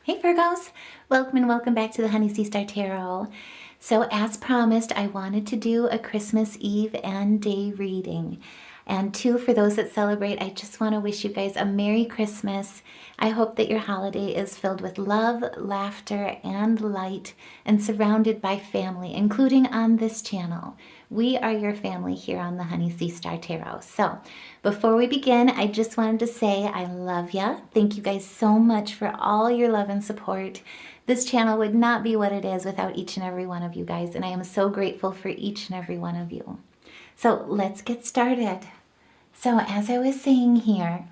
Hey Virgos, welcome and welcome back to the Honey Sea Star Tarot. So as promised, I wanted to do a Christmas Eve and day reading. And two, for those that celebrate, I just want to wish you guys a Merry Christmas. I hope that your holiday is filled with love, laughter, and light, and surrounded by family, including on this channel. We are your family here on the Honey Sea Star Tarot. So before we begin, I just wanted to say I love ya. Thank you guys so much for all your love and support. This channel would not be what it is without each and every one of you guys, and I am so grateful for each and every one of you. So let's get started. So as I was saying here,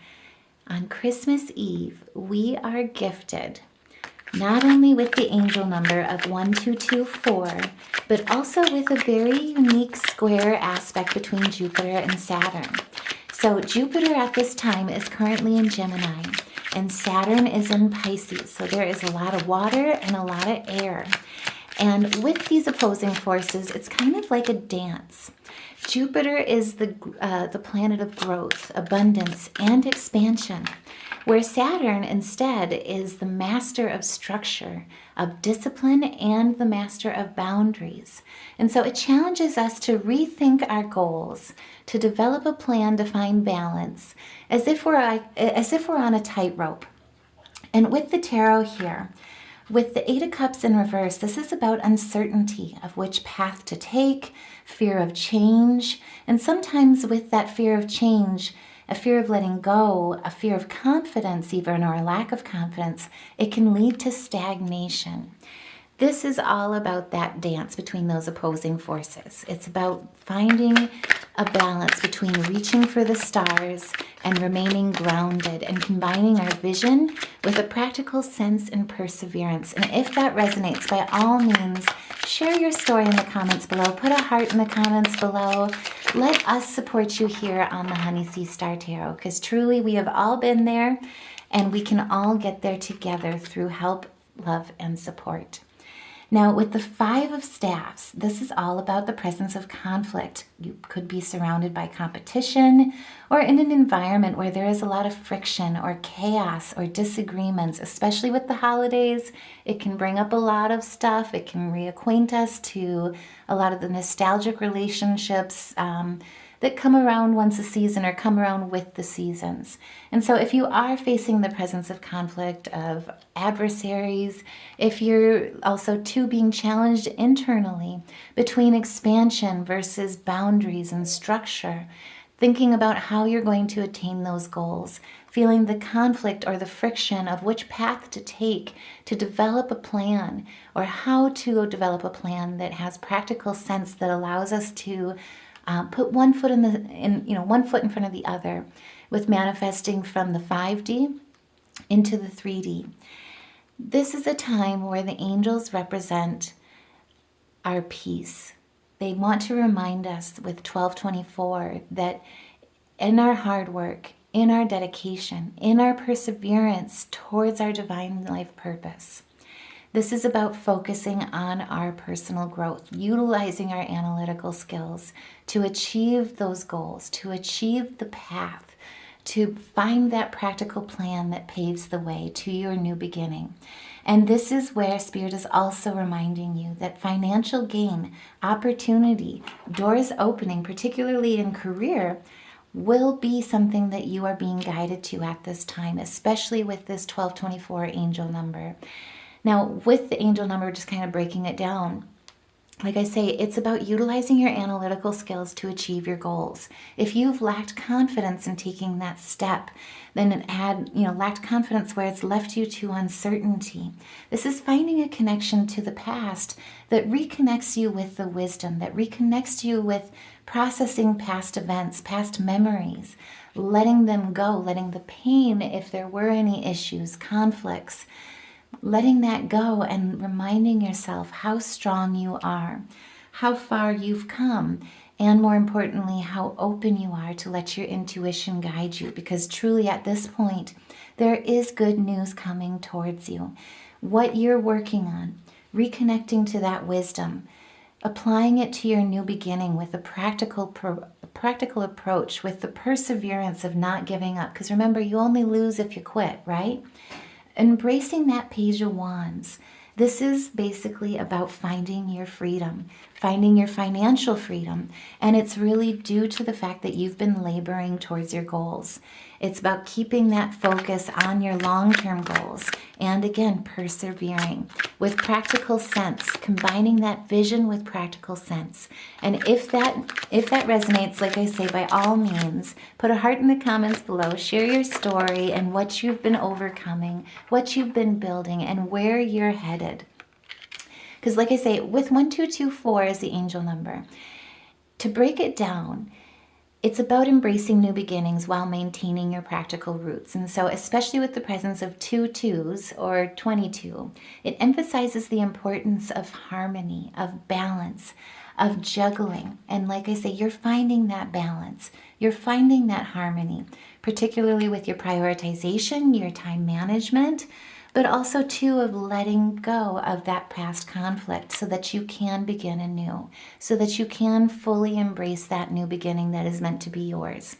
on Christmas Eve, we are gifted not only with the angel number of 1224, but also with a very unique square aspect between Jupiter and Saturn. So Jupiter at this time is currently in Gemini, and Saturn is in Pisces. So there is a lot of water and a lot of air. And with these opposing forces, it's kind of like a dance. Jupiter is the planet of growth, abundance, and expansion, where Saturn instead is the master of structure, of discipline, and the master of boundaries. And so it challenges us to rethink our goals, to develop a plan to find balance, as if we're on a tightrope. And with the tarot here, with the Eight of Cups in reverse, this is about uncertainty of which path to take, fear of change, and sometimes with that fear of change, a fear of letting go, a fear of confidence even, or a lack of confidence, it can lead to stagnation. This is all about that dance between those opposing forces. It's about finding a balance between reaching for the stars and remaining grounded, and combining our vision with a practical sense and perseverance. And if that resonates, by all means, share your story in the comments below. Put a heart in the comments below. Let us support you here on the Honey Sea Star Tarot, because truly we have all been there, and we can all get there together through help, love, and support. Now, with the Five of Staffs, this is all about the presence of conflict. You could be surrounded by competition or in an environment where there is a lot of friction or chaos or disagreements, especially with the holidays. It can bring up a lot of stuff. It can reacquaint us to a lot of the nostalgic relationships that come around once a season or come around with the seasons. And so if you are facing the presence of conflict, of adversaries, if you're also too being challenged internally between expansion versus boundaries and structure, thinking about how you're going to attain those goals, feeling the conflict or the friction of which path to take to develop a plan, or how to develop a plan that has practical sense that allows us to put one foot one foot in front of the other, with manifesting from the 5D into the 3D. This is a time where the angels represent our peace. They want to remind us with 1224 that in our hard work, in our dedication, in our perseverance towards our divine life purpose, this is about focusing on our personal growth, utilizing our analytical skills to achieve those goals, to achieve the path, to find that practical plan that paves the way to your new beginning. And this is where Spirit is also reminding you that financial gain, opportunity, doors opening, particularly in career, will be something that you are being guided to at this time, especially with this 1224 angel number. Now, with the angel number, just kind of breaking it down, like I say, it's about utilizing your analytical skills to achieve your goals. If you've lacked confidence in taking that step, then it lacked confidence where it's left you to uncertainty. This is finding a connection to the past that reconnects you with the wisdom, that reconnects you with processing past events, past memories, letting them go, letting the pain, if there were any issues, conflicts, letting that go and reminding yourself how strong you are, how far you've come, and more importantly, how open you are to let your intuition guide you, because truly at this point, there is good news coming towards you. What you're working on, reconnecting to that wisdom, applying it to your new beginning with a practical approach, with the perseverance of not giving up. Because remember, you only lose if you quit, right? embracing that Page of Wands. This is basically about finding your freedom, finding your financial freedom. And it's really due to the fact that you've been laboring towards your goals. It's about keeping that focus on your long-term goals. And again, persevering with practical sense, combining that vision with practical sense. And if that resonates, like I say, by all means, put a heart in the comments below, share your story and what you've been overcoming, what you've been building, and where you're headed. Because like I say, with 1224 as the angel number, to break it down, it's about embracing new beginnings while maintaining your practical roots. And so especially with the presence of 2 2s or 22, it emphasizes the importance of harmony, of balance, of juggling. And like I say, you're finding that balance. You're finding that harmony, particularly with your prioritization, your time management, but also too of letting go of that past conflict so that you can begin anew, so that you can fully embrace that new beginning that is meant to be yours.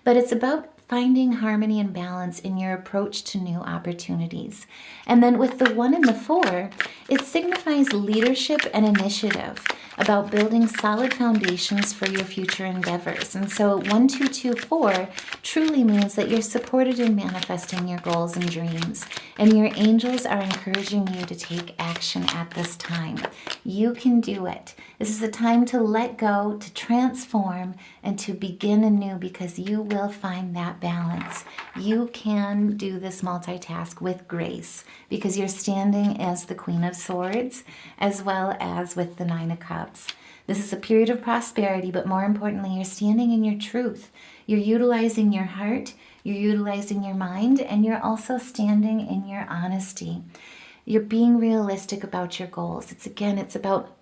But it's about finding harmony and balance in your approach to new opportunities. And then with the 1 and the 4, it signifies leadership and initiative, about building solid foundations for your future endeavors. And so 1224 truly means that you're supported in manifesting your goals and dreams, and your angels are encouraging you to take action at this time. You can do it. This is a time to let go, to transform, and to begin anew, because you will find that balance. You can do this multitask with grace, because you're standing as the Queen of Swords, as well as with the 9 of Cups. This is a period of prosperity, but more importantly, you're standing in your truth. You're utilizing your heart, you're utilizing your mind, and you're also standing in your honesty. You're being realistic about your goals. It's about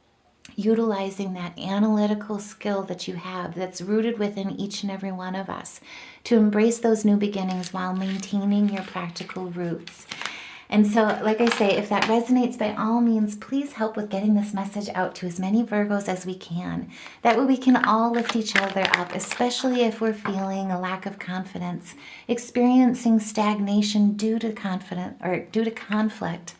utilizing that analytical skill that you have that's rooted within each and every one of us to embrace those new beginnings while maintaining your practical roots. And so, like I say, if that resonates, by all means, please help with getting this message out to as many Virgos as we can. That way we can all lift each other up, especially if we're feeling a lack of confidence, experiencing stagnation due to conflict.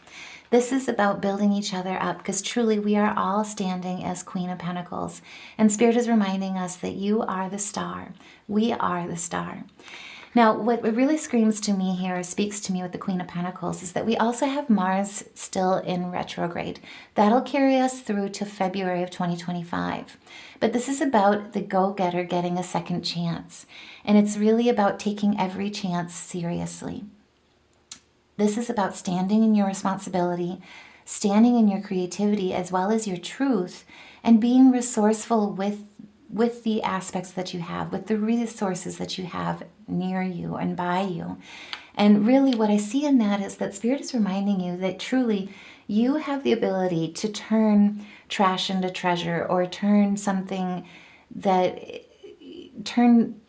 This is about building each other up, because truly we are all standing as Queen of Pentacles. And Spirit is reminding us that you are the star. We are the star. Now, what really screams to me here, speaks to me with the Queen of Pentacles, is that we also have Mars still in retrograde. That'll carry us through to February of 2025. But this is about the go-getter getting a second chance. And it's really about taking every chance seriously. This is about standing in your responsibility, standing in your creativity as well as your truth, and being resourceful with the aspects that you have, with the resources that you have near you and by you. And really what I see in that is that Spirit is reminding you that truly you have the ability to turn trash into treasure, or turn something that, turn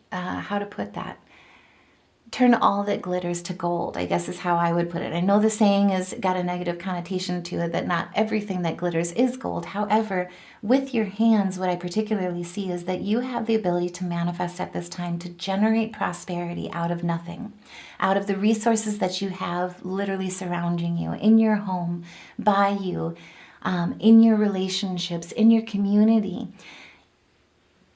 all that glitters to gold, I guess is how I would put it. I know the saying has got a negative connotation to it, that not everything that glitters is gold. However, with your hands, what I particularly see is that you have the ability to manifest at this time, to generate prosperity out of nothing, out of the resources that you have literally surrounding you, in your home, by you, in your relationships, in your community.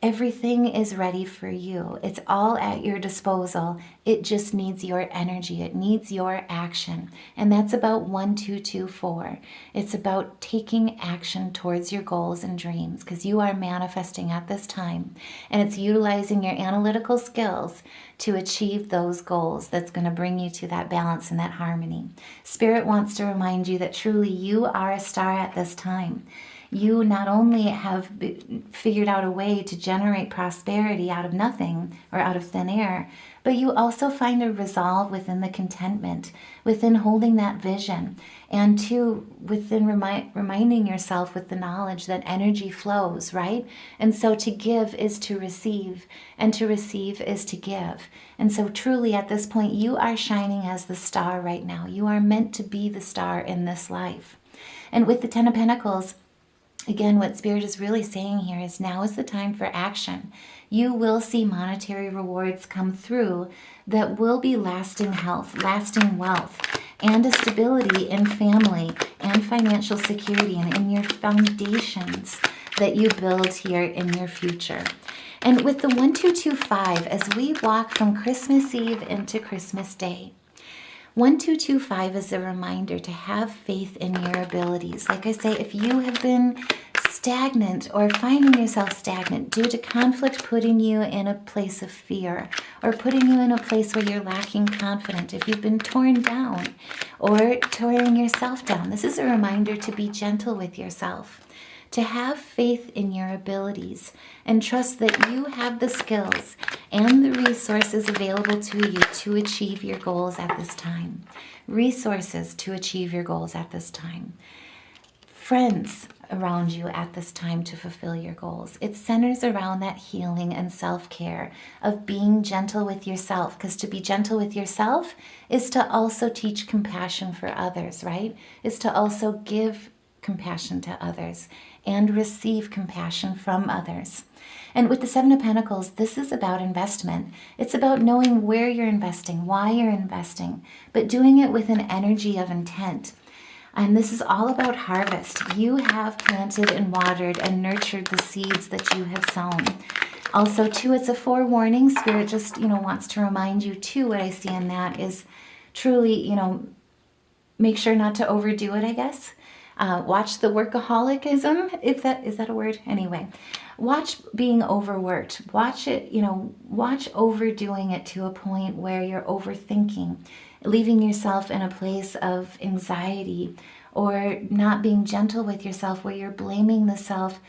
Everything is ready for you. It's all at your disposal. It just needs your energy. It needs your action. And that's about 1224. It's about taking action towards your goals and dreams, because you are manifesting at this time. And it's utilizing your analytical skills to achieve those goals that's going to bring you to that balance and that harmony. Spirit wants to remind you that truly you are a star at this time. You not only have figured out a way to generate prosperity out of nothing or out of thin air, but you also find a resolve within the contentment, within holding that vision, and within reminding yourself with the knowledge that energy flows, right? And so to give is to receive, and to receive is to give. And so truly at this point, you are shining as the star right now. You are meant to be the star in this life. And with the 10 of Pentacles, Again, what Spirit is really saying here is now is the time for action. You will see monetary rewards come through that will be lasting health, lasting wealth, and a stability in family and financial security and in your foundations that you build here in your future. And with the 1225, as we walk from Christmas Eve into Christmas Day, 1225 is a reminder to have faith in your abilities. Like I say, if you have been stagnant or finding yourself stagnant due to conflict putting you in a place of fear or putting you in a place where you're lacking confidence, if you've been torn down or tearing yourself down, this is a reminder to be gentle with yourself, to have faith in your abilities and trust that you have the skills and the resources available to you to achieve your goals at this time. Resources to achieve your goals at this time. Friends around you at this time to fulfill your goals. It centers around that healing and self-care of being gentle with yourself, because to be gentle with yourself is to also teach compassion for others, right? Is to also give compassion to others and receive compassion from others. And with the Seven of Pentacles, this is about investment. It's about knowing where you're investing, why you're investing, but doing it with an energy of intent. And this is all about harvest. You have planted and watered and nurtured the seeds that you have sown. Also, too, it's a forewarning. Spirit just, wants to remind you, too, what I see in that is truly, make sure not to overdo it, I guess. Watch the workaholicism, if that is that a word? Anyway, watch being overworked. Watch it, watch overdoing it to a point where you're overthinking, leaving yourself in a place of anxiety, or not being gentle with yourself where you're blaming the self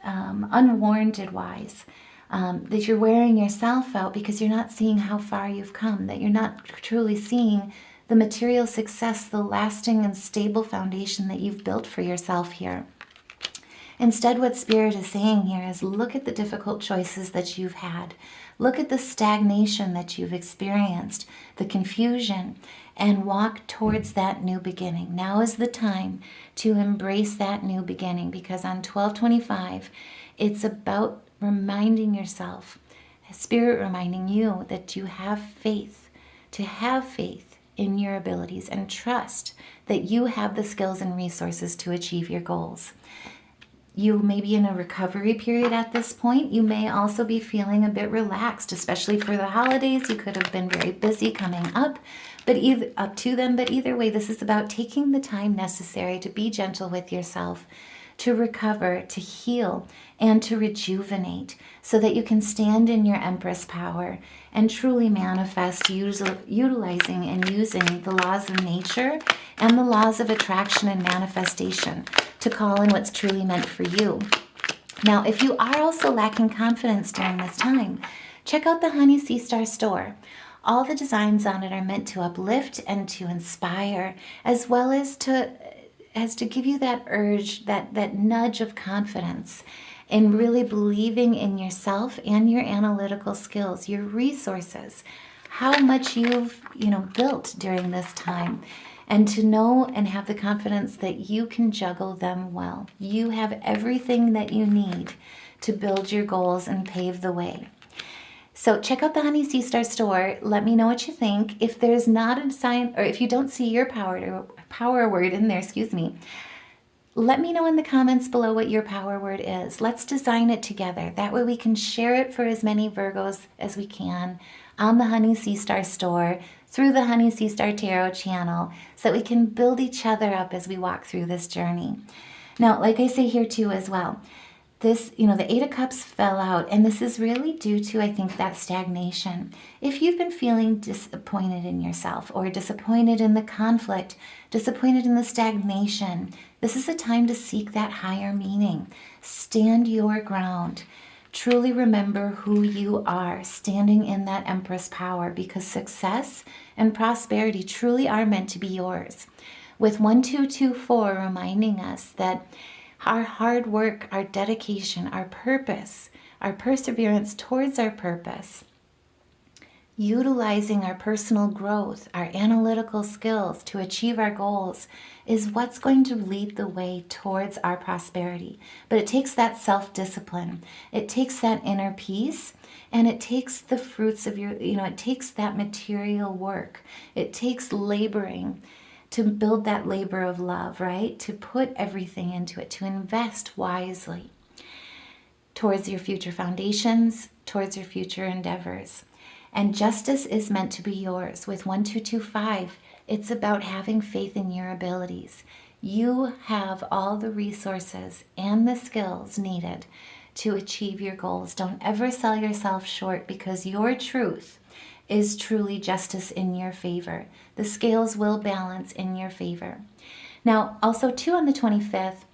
unwarranted wise. That you're wearing yourself out because you're not seeing how far you've come, that you're not truly seeing the material success, the lasting and stable foundation that you've built for yourself here. Instead, what Spirit is saying here is look at the difficult choices that you've had. Look at the stagnation that you've experienced, the confusion, and walk towards that new beginning. Now is the time to embrace that new beginning, because on 12/25, it's about reminding yourself, Spirit reminding you that you have faith, to have faith in your abilities and trust that you have the skills and resources to achieve your goals. You may be in a recovery period at this point. You may also be feeling a bit relaxed, especially for the holidays. You could have been very busy coming up, but either way, this is about taking the time necessary to be gentle with yourself, to recover, to heal, and to rejuvenate so that you can stand in your Empress power and truly manifest utilizing and using the laws of nature and the laws of attraction and manifestation to call in what's truly meant for you. Now, if you are also lacking confidence during this time, check out the Honey Sea Star store. All the designs on it are meant to uplift and to inspire, as well as to give you that urge, that nudge of confidence in really believing in yourself and your analytical skills, your resources, how much you've built during this time, and to know and have the confidence that you can juggle them well. You have everything that you need to build your goals and pave the way. So check out the Honey Sea Star store. Let me know what you think. If there's not a sign, or if you don't see your power word in there, let me know in the comments below what your power word is. Let's design it together. That way we can share it for as many Virgos as we can on the Honey Sea Star store, through the Honey Sea Star Tarot channel, so that we can build each other up as we walk through this journey. Now, like I say here too as well, this, the Eight of Cups fell out, and this is really due to, I think, that stagnation. If you've been feeling disappointed in yourself, or disappointed in the conflict, disappointed in the stagnation, this is a time to seek that higher meaning. Stand your ground. Truly remember who you are, standing in that Empress power, because success and prosperity truly are meant to be yours. With 1224 reminding us that our hard work, our dedication, our purpose, our perseverance towards our purpose Utilizing our personal growth, our analytical skills to achieve our goals is what's going to lead the way towards our prosperity. But it takes that self-discipline. It takes that inner peace, and it takes the fruits of it takes that material work. It takes laboring to build that labor of love, right? To put everything into it, to invest wisely towards your future foundations, towards your future endeavors. And justice is meant to be yours. With 1225, it's about having faith in your abilities. You have all the resources and the skills needed to achieve your goals. Don't ever sell yourself short, because your truth is truly justice in your favor. The scales will balance in your favor. Now, also too, on the 25th,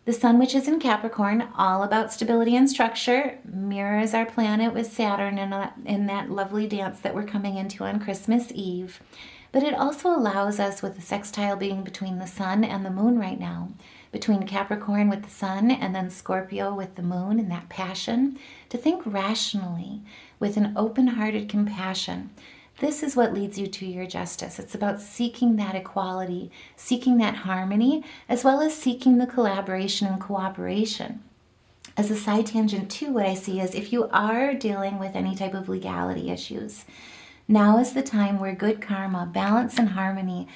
the sun, which is in Capricorn, all about stability and structure, mirrors our planet with Saturn in that lovely dance that we're coming into on Christmas Eve. But it also allows us, with the sextile being between the sun and the moon right now, between Capricorn with the sun and then Scorpio with the moon and that passion, to think rationally with an open-hearted compassion. This is what leads you to your justice. It's about seeking that equality, seeking that harmony, as well as seeking the collaboration and cooperation. As a side tangent too, what I see is if you are dealing with any type of legality issues, now is the time where good karma, balance, and harmony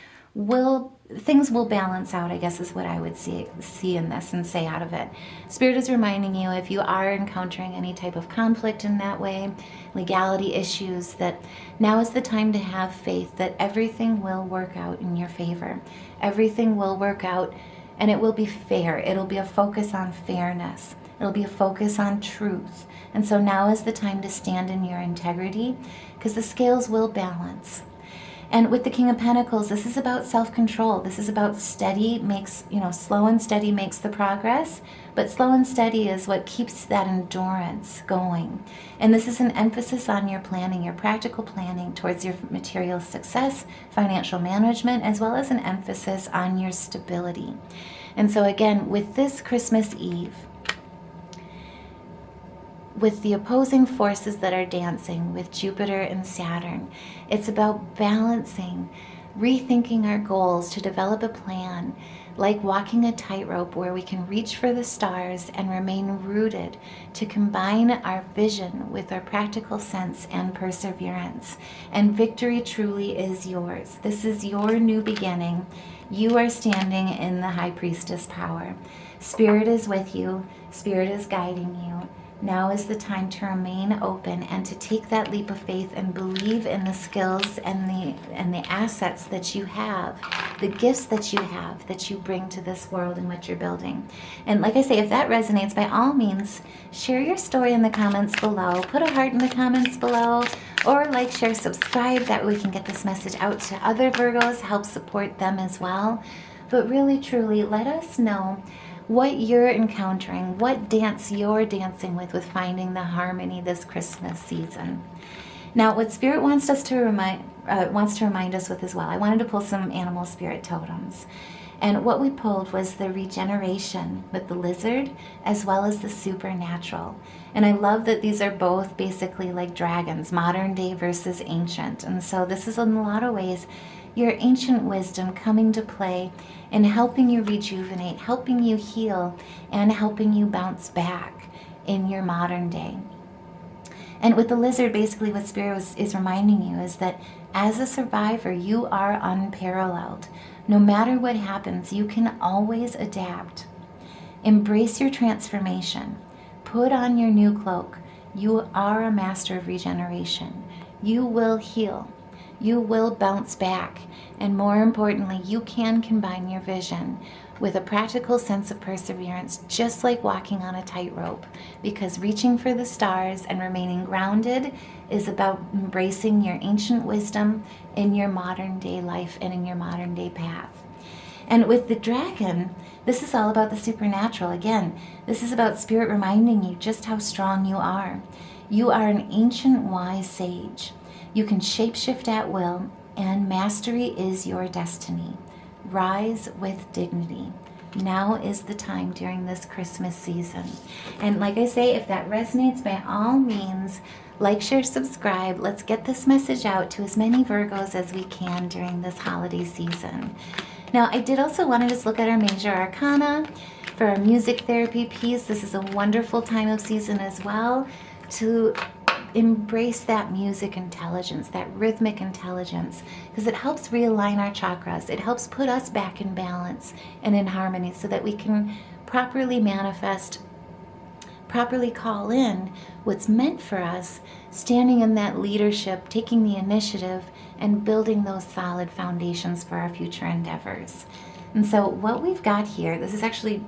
things will balance out, I guess is what I would see in this and say out of it. Spirit is reminding you, if you are encountering any type of conflict in that way, legality issues, that now is the time to have faith that everything will work out in your favor. Everything will work out, and it will be fair. It'll be a focus on fairness. It'll be a focus on truth. And so now is the time to stand in your integrity, because the scales will balance. And with the King of Pentacles, this is about self-control. This is about slow and steady makes the progress, but slow and steady is what keeps that endurance going. And this is an emphasis on your planning, your practical planning towards your material success, financial management, as well as an emphasis on your stability. And so again, with this Christmas Eve, with the opposing forces that are dancing with Jupiter and Saturn, it's about balancing, rethinking our goals to develop a plan, like walking a tightrope where we can reach for the stars and remain rooted, to combine our vision with our practical sense and perseverance. And victory truly is yours. This is your new beginning. You are standing in the High Priestess power. Spirit is with you. Spirit is guiding you. Now is the time to remain open and to take that leap of faith and believe in the skills and the assets that you have, the gifts that you have, that you bring to this world in which you're building. And like I say, if that resonates, by all means, share your story in the comments below. Put a heart in the comments below, or like, share, subscribe. That way we can get this message out to other Virgos, help support them as well. But really, truly, let us know what you're encountering, what dance you're dancing with finding the harmony this Christmas season. Now, what Spirit wants to remind us with as well, I wanted to pull some animal spirit totems. And what we pulled was the regeneration with the lizard, as well as the supernatural. And I love that these are both basically like dragons, modern day versus ancient. And so this is in a lot of ways your ancient wisdom coming to play and helping you rejuvenate, helping you heal, and helping you bounce back in your modern day. And with the lizard, basically what Spirit is reminding you is that as a survivor, you are unparalleled. No matter what happens, you can always adapt. Embrace your transformation. Put on your new cloak. You are a master of regeneration. You will heal. You will bounce back. And more importantly, you can combine your vision with a practical sense of perseverance, just like walking on a tightrope, because reaching for the stars and remaining grounded is about embracing your ancient wisdom in your modern day life and in your modern day path. And with the dragon, this is all about the supernatural. Again, this is about Spirit reminding you just how strong you are. You are an ancient wise sage. You can shapeshift at will, and mastery is your destiny. Rise with dignity. Now is the time during this Christmas season. And like I say, if that resonates, by all means, like, share, subscribe. Let's get this message out to as many Virgos as we can during this holiday season. Now, I did also want to just look at our major arcana for our music therapy piece. This is a wonderful time of season as well to embrace that music intelligence, that rhythmic intelligence, because it helps realign our chakras. It helps put us back in balance and in harmony so that we can properly manifest, properly call in what's meant for us, standing in that leadership, taking the initiative, and building those solid foundations for our future endeavors. And so what we've got here, this is actually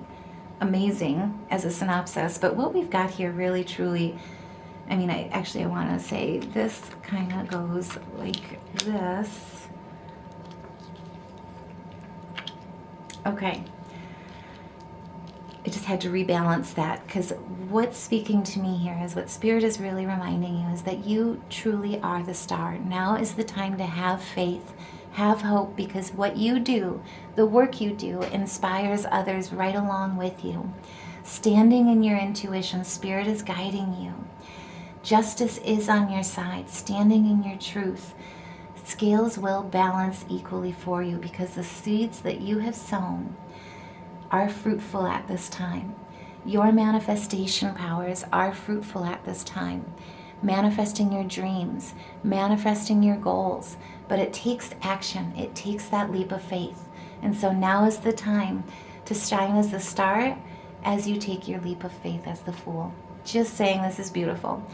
amazing as a synopsis, but what we've got here really truly, I mean, I want to say this kind of goes like this. Okay. I just had to rebalance that, because what's speaking to me here is what Spirit is really reminding you is that you truly are the star. Now is the time to have faith, have hope, because what you do, the work you do, inspires others right along with you. Standing in your intuition, Spirit is guiding you. Justice is on your side, standing in your truth. Scales will balance equally for you because the seeds that you have sown are fruitful at this time. Your manifestation powers are fruitful at this time. Manifesting your dreams, manifesting your goals, but it takes action. It takes that leap of faith. And so now is the time to shine as the star as you take your leap of faith as the fool. Just saying, this is beautiful.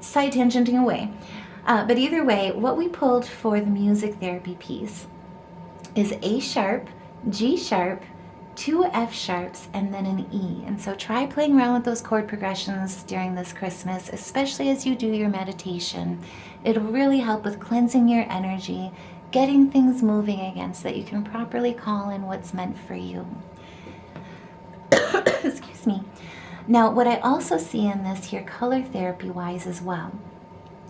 Side tangenting away. But either way, what we pulled for the music therapy piece is A sharp, G sharp, 2 F sharps, and then an E. And so try playing around with those chord progressions during this Christmas, especially as you do your meditation. It'll really help with cleansing your energy, getting things moving again so that you can properly call in what's meant for you. Excuse me. Now, what I also see in this here, color therapy-wise as well,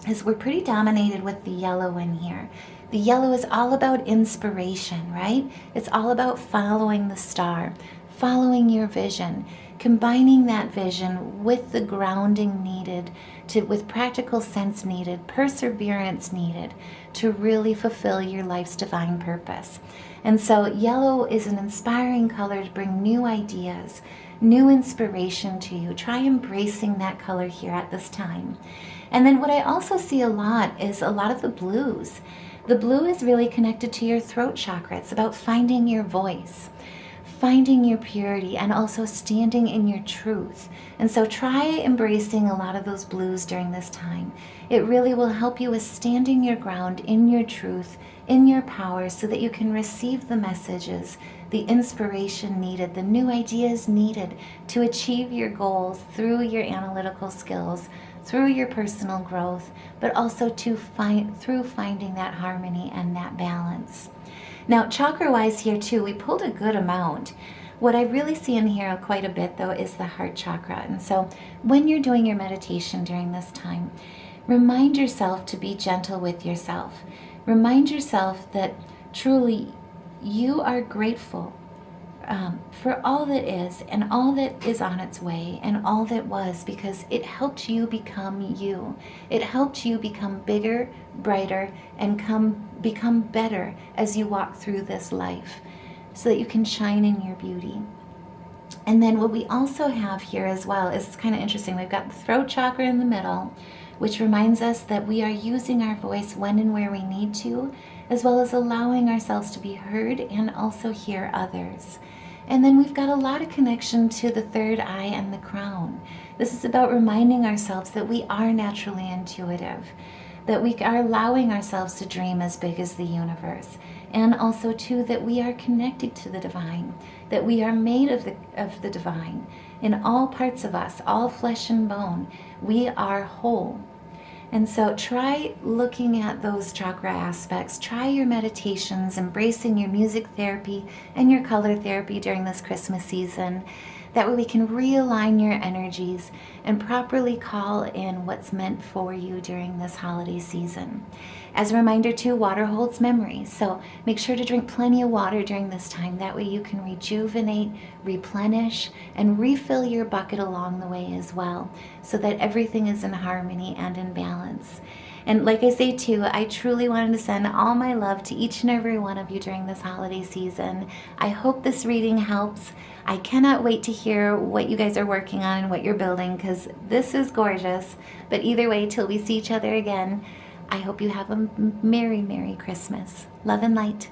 is we're pretty dominated with the yellow in here. The yellow is all about inspiration, right? It's all about following the star, following your vision, combining that vision with the grounding needed, with practical sense needed, perseverance needed to really fulfill your life's divine purpose. And so yellow is an inspiring color to bring new ideas, new inspiration to you. Try embracing that color here at this time. And then what I also see a lot is a lot of the blues. The blue is really connected to your throat chakra. It's about finding your voice, finding your purity, and also standing in your truth. And so try embracing a lot of those blues during this time. It really will help you with standing your ground in your truth, in your power, so that you can receive the messages, the inspiration needed, the new ideas needed to achieve your goals through your analytical skills, through your personal growth, but also through finding that harmony and that balance. Now, chakra-wise here too, we pulled a good amount. What I really see in here quite a bit though is the heart chakra. And so when you're doing your meditation during this time, remind yourself to be gentle with yourself. Remind yourself that truly you are grateful for all that is and all that is on its way and all that was, because it helped you become you. It helped you become bigger, brighter, and become better as you walk through this life so that you can shine in your beauty. And then what we also have here as well is kind of interesting. We've got the throat chakra in the middle, which reminds us that we are using our voice when and where we need to, as well as allowing ourselves to be heard and also hear others. And then we've got a lot of connection to the third eye and the crown. This is about reminding ourselves that we are naturally intuitive, that we are allowing ourselves to dream as big as the universe, and also too that we are connected to the divine, that we are made of the divine. In all parts of us, all flesh and bone, we are whole. And so try looking at those chakra aspects. Try your meditations, embracing your music therapy and your color therapy during this Christmas season. That way we can realign your energies and properly call in what's meant for you during this holiday season. As a reminder too, water holds memories, so make sure to drink plenty of water during this time. That way you can rejuvenate, replenish, and refill your bucket along the way as well, so that everything is in harmony and in balance. And like I say too, I truly wanted to send all my love to each and every one of you during this holiday season. I hope this reading helps. I cannot wait to hear what you guys are working on and what you're building, because this is gorgeous. But either way, till we see each other again, I hope you have a Merry, Merry Christmas. Love and light.